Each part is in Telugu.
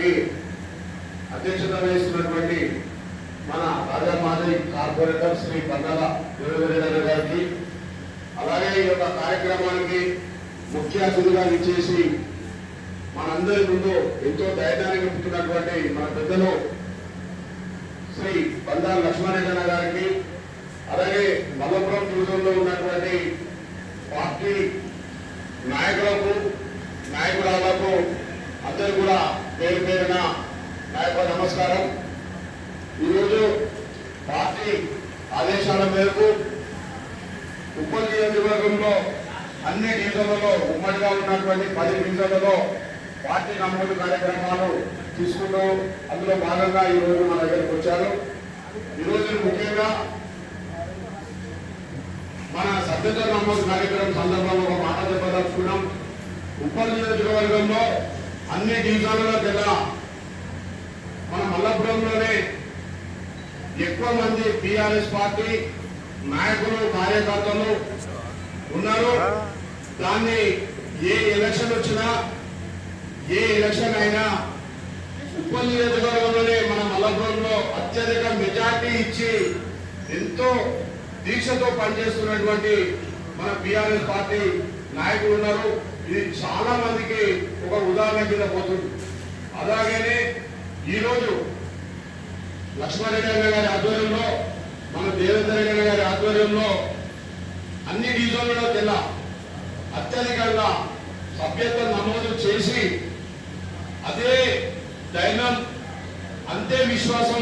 కార్యక్రమానికి అధ్యక్షత వహిస్తున్నటువంటి మన రాజా మాజీ కార్పొరేటర్ శ్రీ పందల దేవేంద్ర గారికి, అలాగే ఈ యొక్క కార్యక్రమానికి ముఖ్య అతిథిగా ఇచ్చేసి మనందరి ముందు ఎంతో ధైర్యాన్ని నింపుతున్నటువంటి మన పెద్దలు శ్రీ బండారు లక్ష్మణరెడ్డి గారికి, అలాగే మల్లపురం డివిజన్లో ఉన్నటువంటి పార్టీ నాయకులకు నాయకురాలకు అందరూ కూడా పేరు పేరున నాయకుల నమస్కారం. ఈరోజు పార్టీ ఆదేశాల మేరకు ఉప్పల్ నియోజకవర్గంలో అన్ని డివిజన్లలో ఉమ్మడిగా ఉన్నటువంటి 10 డివిజన్లలో పార్టీ నమోదు కార్యక్రమాలు తీసుకుంటూ అందులో భాగంగా ఈరోజు మన దగ్గరకు వచ్చారు. ఈరోజు ముఖ్యంగా మన సభ్యత నమోదు కార్యక్రమం సందర్భంలో ఒక మాట చెప్పదలుచుకున్నాం. ఉప్పల్ నియోజకవర్గంలో అన్ని డివిజన్లలో జిల్లా మన మల్లపురంలోనే ఎక్కువ మంది టీఆర్ఎస్ పార్టీ నాయకులు కార్యకర్తలు ఉన్నారు. దాన్ని ఏ ఎలక్షన్ వచ్చినా ఏ ఎలక్షన్ అయినా ఉప్పల్ నియోజకవర్గంలోనే మన మల్లపురంలో అత్యధిక మెజార్టీ ఇచ్చి ఎంతో దీక్షతో పనిచేస్తున్నటువంటి మన టీఆర్ఎస్ పార్టీ నాయకులు ఉన్నారు. ఇది చాలా మందికి ఒక ఉదాహరణ కింద పోతుంది. అలాగనే ఈరోజు లక్ష్మారెడ్డి అన్న గారి ఆధ్వర్యంలో, మన దేవేంద్ర రెడ్డి గారి ఆధ్వర్యంలో అన్ని డివిజన్లలో జిల్లా అత్యధికంగా సభ్యత్వం నమోదు చేసి అదే ధైర్యం అంతే విశ్వాసం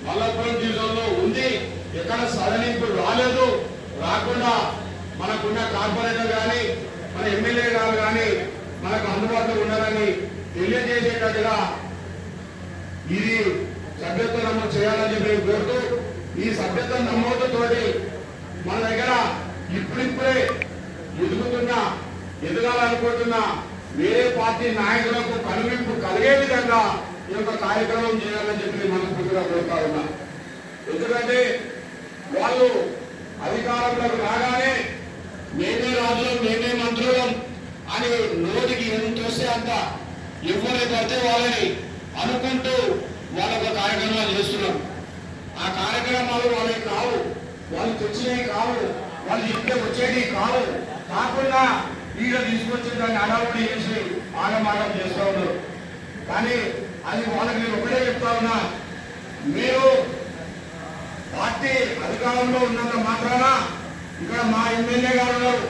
మల్లపురం డివిజన్లో ఉంది. ఎక్కడ సడలింపు రాలేదు, రాకుండా మనకున్న కార్పొరేటర్ కానీ మన ఎమ్మెల్యే గారు కానీ మనకు అందుబాటులో ఉండాలని తెలియజేసేటట్టుగా ఇది సభ్యత్వ నమోదు చేయాలని చెప్పి కోరుతూ, ఈ సభ్యత్వ నమోదుతోటి మన దగ్గర ఇప్పుడిప్పుడే ఎదగాలనుకుంటున్న వేరే పార్టీ నాయకులకు కనువింపు కలిగే విధంగా ఈ యొక్క కార్యక్రమం చేయాలని చెప్పి మనస్ఫూర్తిగా కోరుతా ఉన్నా. ఎందుకంటే వాళ్ళు అధికారంలోకి రాగానే మేమే రాజులం మేమే మంత్రులం అని నోటికి ఎంత వస్తే అంత ఎవరు పడితే వాళ్ళని అనుకుంటూ వాళ్ళొక కార్యక్రమాలు చేస్తున్నారు. ఆ కార్యక్రమాలు వాళ్ళకి కావు, వాళ్ళు తెచ్చినవి కావు, వాళ్ళు చెప్తే వచ్చేవి కావు, కాకుండా ఈడ తీసుకొచ్చి దాన్ని అడావుడి చేసి ఆగమాగం చేస్తూ ఉన్నారు. కానీ అది వాళ్ళకి నేను ఒకటే చెప్తా ఉన్నా, మీరు పార్టీ అధికారంలో ఉన్నంత మాత్రాన ఇక్కడ మా ఎమ్మెల్యే గారు ఉన్నారు,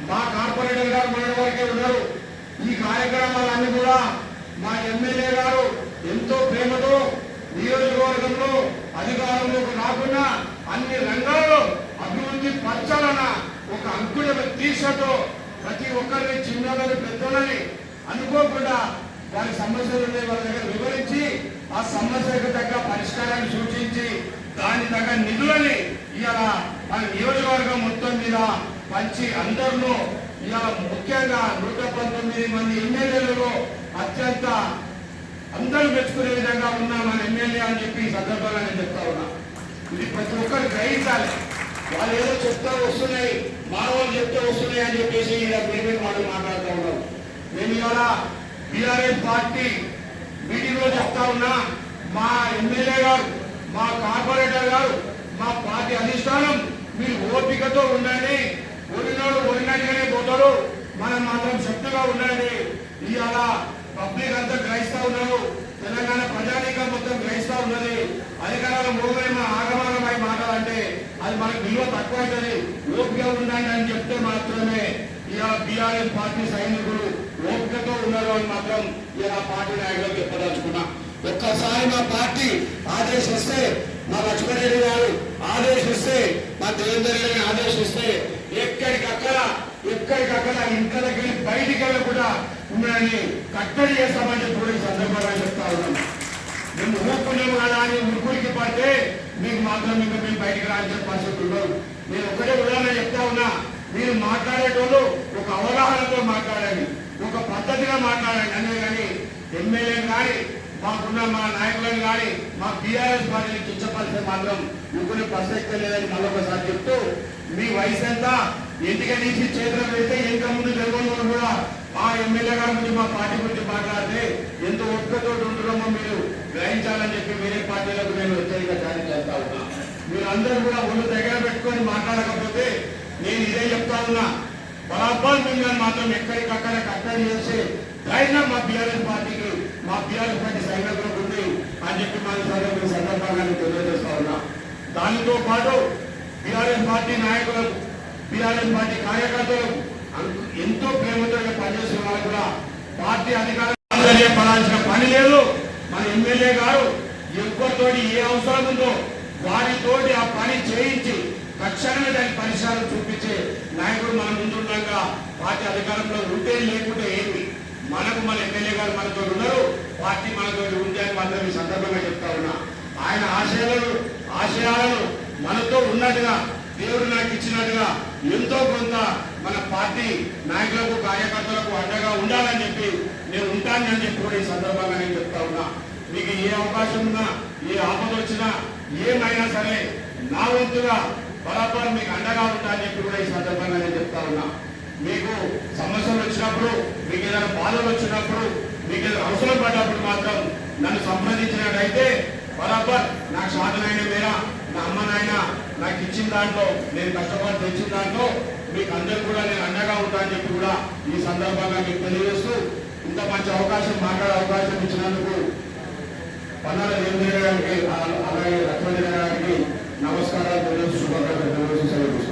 మా కార్పొరేటర్ గారు మన వరకే ఉన్నారు. ఈ కార్యక్రమాలన్నీ కూడా మా ఎమ్మెల్యే గారు ఎంతో ప్రేమతో నియోజకవర్గంలో అధికారంలోకి రాకుండా అన్ని రంగాల్లో అభివృద్ధి పరచాలన్న ఒక అంకుర దీక్షతో ప్రతి ఒక్కరిని చిన్నలని పెద్దలని అనుకోకుండా వారి సమస్యలు ఉండే వాళ్ళ దగ్గర వివరించి ఆ సమస్యకు తగ్గ పరిష్కారాన్ని సూచించి దాని తగ్గ నిధులని ఇవాళ మన నియోజకవర్గం మొత్తం మీద పంచి అందరిలో ఇవాళ ముఖ్యంగా 119 మంది ఎమ్మెల్యేలలో అత్యంత అందరూ మెచ్చుకునే విధంగా ఉన్న మన ఎమ్మెల్యే అని చెప్పి సందర్భంగా నేను చెప్తా ఉన్నా. ఇది ప్రతి ఒక్కరు గ్రహించాలి. వాళ్ళు ఏదో చెప్తా వస్తున్నాయి, మానవాళ్ళు చెప్తే వస్తున్నాయి అని చెప్పేసి ఇలా మేమే వాళ్ళు మాట్లాడుతూ ఉన్నాం. మేము ఇవాళ టీఆర్ఎస్ పార్టీ మీటింగ్ లో చెప్తా ఉన్నా, మా ఎమ్మెల్యే గారు, మా కార్పొరేటర్ గారు, మా పార్టీ అధిష్టానం మీరు ఓపికతో ఉండండి, ఓడినోడు ఓడినట్టుగానే పోతారు, మనం మాత్రం శక్తిగా ఉండండి. ఇవాళ పబ్లిక్ అంతా గ్రహిస్తా ఉన్నారు, తెలంగాణ ప్రజానీకం మొత్తం గ్రహిస్తా ఉన్నది. అధికారాల మూలమైన ఆగమాగమై మాట్లాడాలంటే అది మనకు విలువ తక్కువ అవుతుంది. ఓపిక ఉండండి అని చెప్తే మాత్రమే ఇలా బీఆర్ఎస్ పార్టీ సైనికులు ఓపికతో ఉన్నారు అని మాత్రం ఇలా పార్టీ నాయకులు చెప్పదలుచుకున్నా. ఒక్కసారి మా పార్టీ ఆదేశిస్తే, మా లక్ష్మణరెడ్డి గారు ఆదేశిస్తే, మా దేవేంద్ర రెడ్డి ఆదేశిస్తే ఎక్కడికక్కడ ఇంట్లో దగ్గర బయటికి వెళ్ళకుండా ఉన్నాయని కట్టడి చేస్తామని చెప్పి సందర్భంగా చెప్తా ఉన్నాం. మేము ఊరుకున్నాము కదా అని ఉరుకుడికి పడితే మీకు మాత్రం ఇంకా మేము బయటికి రాని పరిస్థితి ఉండదు. నేను ఒకటే ఉదాహరణ చెప్తా ఉన్నా, మీరు మాట్లాడేటోళ్ళు ఒక అవగాహనతో మాట్లాడండి, ఒక పద్ధతిగా మాట్లాడండి. అనే కానీ ఎమ్మెల్యేలు కానీ మాకున్న మా నాయకులను కానీ మా బీఆర్ఎస్ పార్టీని కించపరిస్తే మాత్రం ఇంకొన్ని ప్రసక్తే లేదని మళ్ళొకసారి చెప్తూ, మీ వయసు ఎంత, ఎంటిక తీసి చేతులు పెడితే ఇంకా ముందు జరగడం కూడా ఆ ఎమ్మెల్యే గారి గురించి మా పార్టీ గురించి మాట్లాడితే ఎంత ఒక్కతో ఉంటున్నామో మీరు గ్రహించాలని చెప్పి వేరే పార్టీలకు నేను హెచ్చరిక జారీ చేస్తా ఉన్నా. మీరందరూ కూడా ఒళ్ళు దగ్గర పెట్టుకొని మాట్లాడకపోతే నేను ఇదే చెప్తా ఉన్నా, బరాబర్ మిమ్మల్ని మాత్రం ఎక్కడికక్కడ కట్టడి చేసి ధైర్యం మా బీఆర్ఎస్ పార్టీకి, మా బీఆర్ఎస్ పార్టీ సైనికులకు ఉంది అని చెప్పి మన సందర్భంగా నేను తెలియజేస్తా ఉన్నా. దానితో పాటు బీఆర్ఎస్ పార్టీ నాయకులకు, బీఆర్ఎస్ పార్టీ కార్యకర్తలకు ఎంతో ప్రేమతో పనిచేసే వాళ్ళు కూడా పార్టీ అధికారులు పడాల్సిన పని లేదు. మన ఎమ్మెల్యే గారు ఎవరితోటి ఏ అవసరం ఉందో వారితోటి ఆ పని చేయించి తక్షణమే దానికి పరిష్కారం చూపించే నాయకుడు మన ముందుండగా పార్టీ అధికారంలో ఉంటే లేకుంటే ఏంటి, మనకు మన ఎమ్మెల్యే గారు మనతో ఉన్నారు, పార్టీ మనతో ఉంది అని మాత్రం ఈ సందర్భంగా చెప్తా ఉన్నా. ఆయన ఆశయాలను మనతో ఉన్నట్టుగా దేవుడు నాకు ఇచ్చినట్టుగా ఎంతో కొంత మన పార్టీ నాయకులకు కార్యకర్తలకు అండగా ఉండాలని చెప్పి నేను ఉంటానని చెప్పి కూడా ఈ సందర్భంగా నేను చెప్తా ఉన్నా. మీకు ఏ అవకాశం ఉన్నా, ఏ ఆపద వచ్చినా, ఏమైనా సరే నా వంతుగా బరాబర్ మీకు అండగా ఉంటా అని చెప్పి కూడా ఈ సందర్భంగా నేను చెప్తా ఉన్నా. మీకు సమస్యలు వచ్చినప్పుడు, మీకు ఏదైనా బాధలు వచ్చినప్పుడు, మీకు ఏదైనా అవసరం పడ్డప్పుడు మాత్రం నన్ను సంప్రదించినట్టయితే బరాబర్ నాకు సాధనైన మేర నా అమ్మ నాయన నాకు ఇచ్చిన దాంట్లో, నేను కష్టపడి తెచ్చిన దాంట్లో మీకు అందరూ కూడా నేను అండగా ఉంటా అని చెప్పి కూడా ఈ సందర్భంగా మీకు తెలియజేస్తూ, ఇంత మంచి అవకాశం మాట్లాడే అవకాశం ఇచ్చినందుకు పన్నాల దేవేంద్ర గారికి అలాగే లక్ష్మణ గారికి నమస్కారాలు తెలియజేస్తూ శుభాకాంక్షలు తెలియజేస్తూ